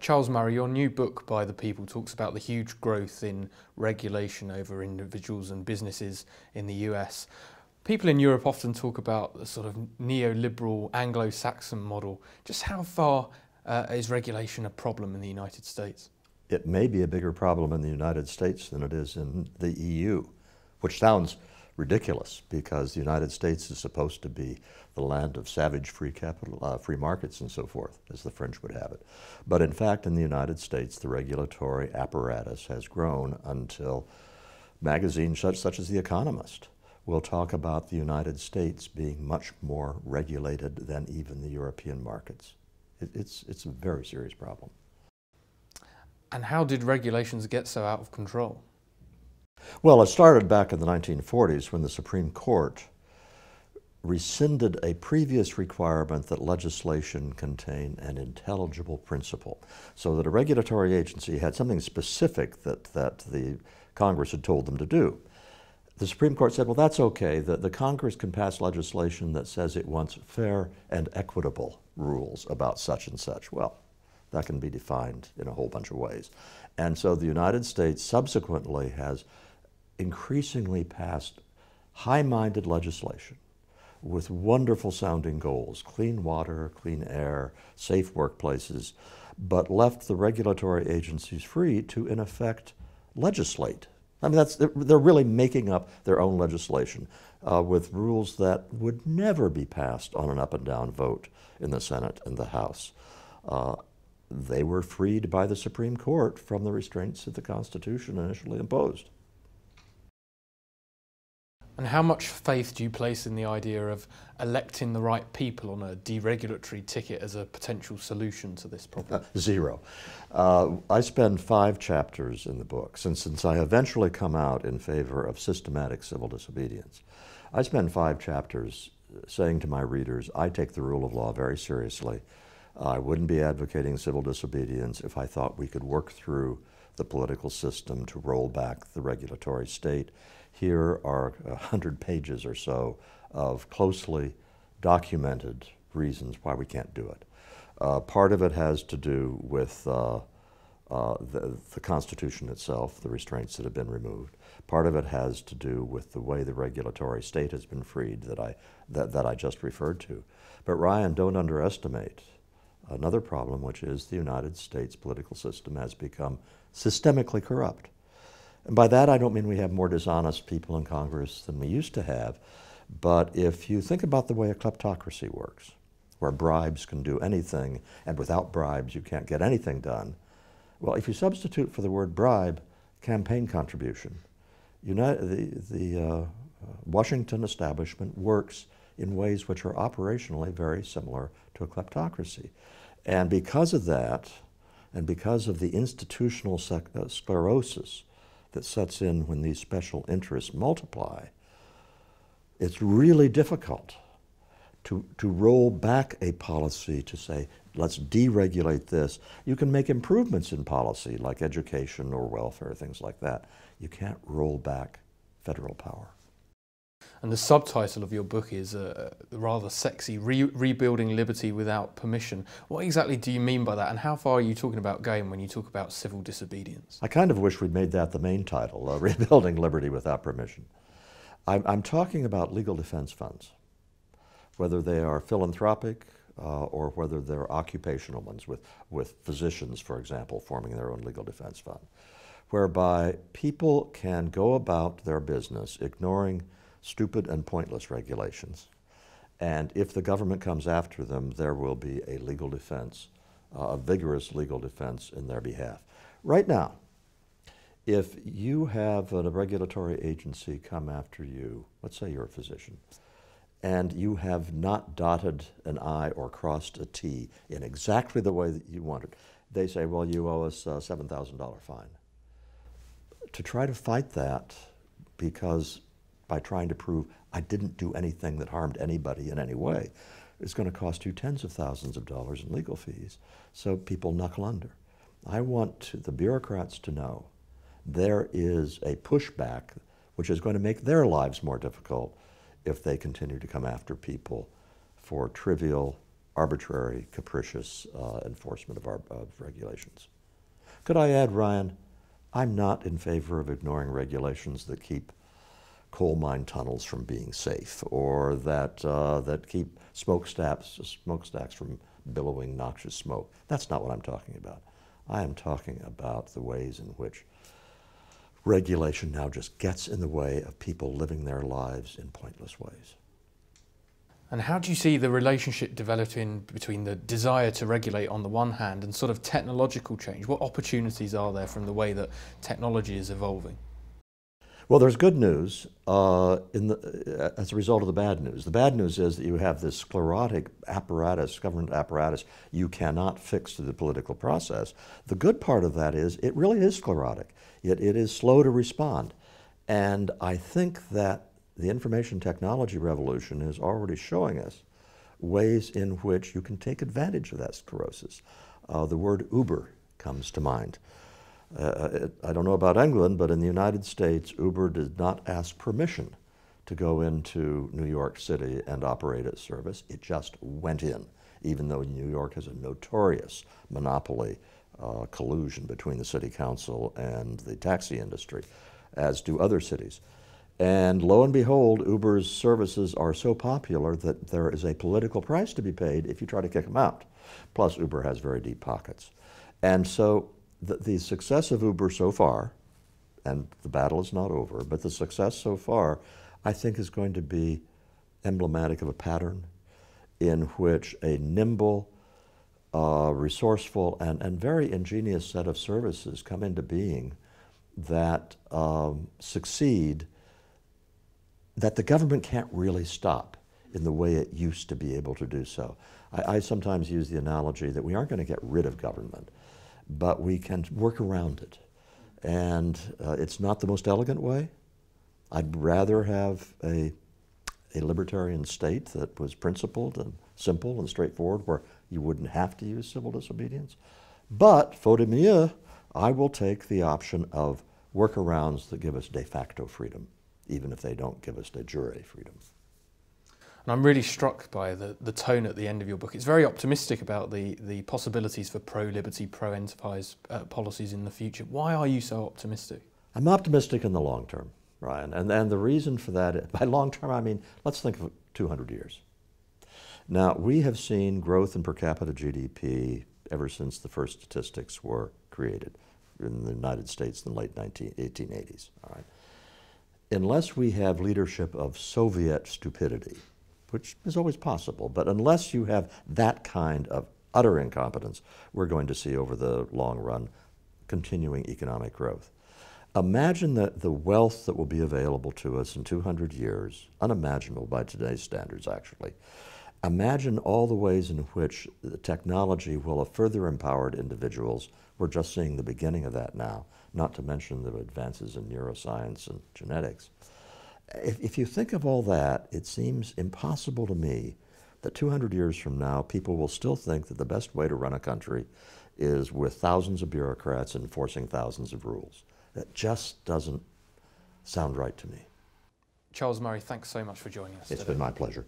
Charles Murray, your new book, By the People, talks about the huge growth in regulation over individuals and businesses in the US. People in Europe often talk about the sort of neoliberal Anglo-Saxon model. Just how far is regulation a problem in the United States? It may be a bigger problem in the United States than it is in the EU, which sounds ridiculous because the United States is supposed to be the land of savage free capital, free markets and so forth, as the French would have it. But in fact, in the United States, the regulatory apparatus has grown until magazines such as The Economist will talk about the United States being much more regulated than even the European markets. It's a very serious problem. And how did regulations get so out of control? Well, it started back in the 1940s when the Supreme Court rescinded a previous requirement that legislation contain an intelligible principle, so that a regulatory agency had something specific that the Congress had told them to do. The Supreme Court said, well, that's okay, the Congress can pass legislation that says it wants fair and equitable rules about such and such. Well, that can be defined in a whole bunch of ways. And so the United States subsequently has increasingly passed high-minded legislation with wonderful sounding goals, clean water, clean air, safe workplaces, but left the regulatory agencies free to, in effect, legislate. I mean, they're really making up their own legislation with rules that would never be passed on an up and down vote in the Senate and the House. They were freed by the Supreme Court from the restraints that the Constitution initially imposed. And how much faith do you place in the idea of electing the right people on a deregulatory ticket as a potential solution to this problem? Zero. I spend 5 chapters in the book, since I eventually come out in favor of systematic civil disobedience. I spend 5 chapters saying to my readers, I take the rule of law very seriously. I wouldn't be advocating civil disobedience if I thought we could work through the political system to roll back the regulatory state. Here are 100 pages or so of closely documented reasons why we can't do it. Part of it has to do with the Constitution itself, the restraints that have been removed. Part of it has to do with the way the regulatory state has been freed that I just referred to. But Ryan, don't underestimate another problem, which is the United States political system has become systemically corrupt. And by that I don't mean we have more dishonest people in Congress than we used to have, but if you think about the way a kleptocracy works, where bribes can do anything, and without bribes you can't get anything done, well, if you substitute for the word bribe, campaign contribution, the Washington establishment works in ways which are operationally very similar to a kleptocracy. And because of that, and because of the institutional sclerosis that sets in when these special interests multiply, it's really difficult to roll back a policy to say, let's deregulate this. You can make improvements in policy like education or welfare, things like that. You can't roll back federal power. And the subtitle of your book is rather sexy, Rebuilding Liberty Without Permission. What exactly do you mean by that, and how far are you talking about going when you talk about civil disobedience? I kind of wish we'd made that the main title, Rebuilding Liberty Without Permission. I'm talking about legal defense funds, whether they are philanthropic or whether they're occupational ones with physicians, for example, forming their own legal defense fund, whereby people can go about their business ignoring stupid and pointless regulations. And if the government comes after them, there will be a legal defense, a vigorous legal defense in their behalf. Right now, if you have a regulatory agency come after you, let's say you're a physician, and you have not dotted an I or crossed a T in exactly the way that you want it, they say, well, you owe us a $7,000 fine. To try to fight that, because by trying to prove I didn't do anything that harmed anybody in any way, it's going to cost you tens of thousands of dollars in legal fees. So people knuckle under. I want the bureaucrats to know there is a pushback which is going to make their lives more difficult if they continue to come after people for trivial arbitrary, capricious enforcement of regulations. Could I add, Ryan, I'm not in favor of ignoring regulations that keep coal mine tunnels from being safe, or that keep smokestacks from billowing noxious smoke. That's not what I'm talking about. I am talking about the ways in which regulation now just gets in the way of people living their lives in pointless ways. And how do you see the relationship developing between the desire to regulate on the one hand and sort of technological change? What opportunities are there from the way that technology is evolving? Well, there's good news as a result of the bad news. The bad news is that you have this sclerotic apparatus, government apparatus, you cannot fix through the political process. The good part of that is it really is sclerotic. It is slow to respond. And I think that the information technology revolution is already showing us ways in which you can take advantage of that sclerosis. The word Uber comes to mind. I don't know about England, but in the United States, Uber did not ask permission to go into New York City and operate its service. It just went in, even though New York has a notorious monopoly collusion between the city council and the taxi industry, as do other cities. And lo and behold, Uber's services are so popular that there is a political price to be paid if you try to kick them out. Plus, Uber has very deep pockets. And so the success of Uber so far, and the battle is not over, but the success so far, I think is going to be emblematic of a pattern in which a nimble, resourceful, and very ingenious set of services come into being that succeed, that the government can't really stop in the way it used to be able to do so. I sometimes use the analogy that we aren't going to get rid of government, but we can work around it. And it's not the most elegant way. I'd rather have a libertarian state that was principled and simple and straightforward, where you wouldn't have to use civil disobedience. But, faute de mieux, I will take the option of workarounds that give us de facto freedom, even if they don't give us de jure freedom. And I'm really struck by the tone at the end of your book. It's very optimistic about the possibilities for pro-liberty, pro-enterprise policies in the future. Why are you so optimistic? I'm optimistic in the long term, Ryan. And the reason for that, by long term, I mean, let's think of 200 years. Now, we have seen growth in per capita GDP ever since the first statistics were created in the United States in the late 1880s. All right? Unless we have leadership of Soviet stupidity, which is always possible, but unless you have that kind of utter incompetence, we're going to see over the long run continuing economic growth. Imagine the wealth that will be available to us in 200 years, unimaginable by today's standards actually. Imagine all the ways in which the technology will have further empowered individuals. We're just seeing the beginning of that now, not to mention the advances in neuroscience and genetics. If you think of all that, it seems impossible to me that 200 years from now, people will still think that the best way to run a country is with thousands of bureaucrats enforcing thousands of rules. That just doesn't sound right to me. Charles Murray, thanks so much for joining us It's today. been my pleasure.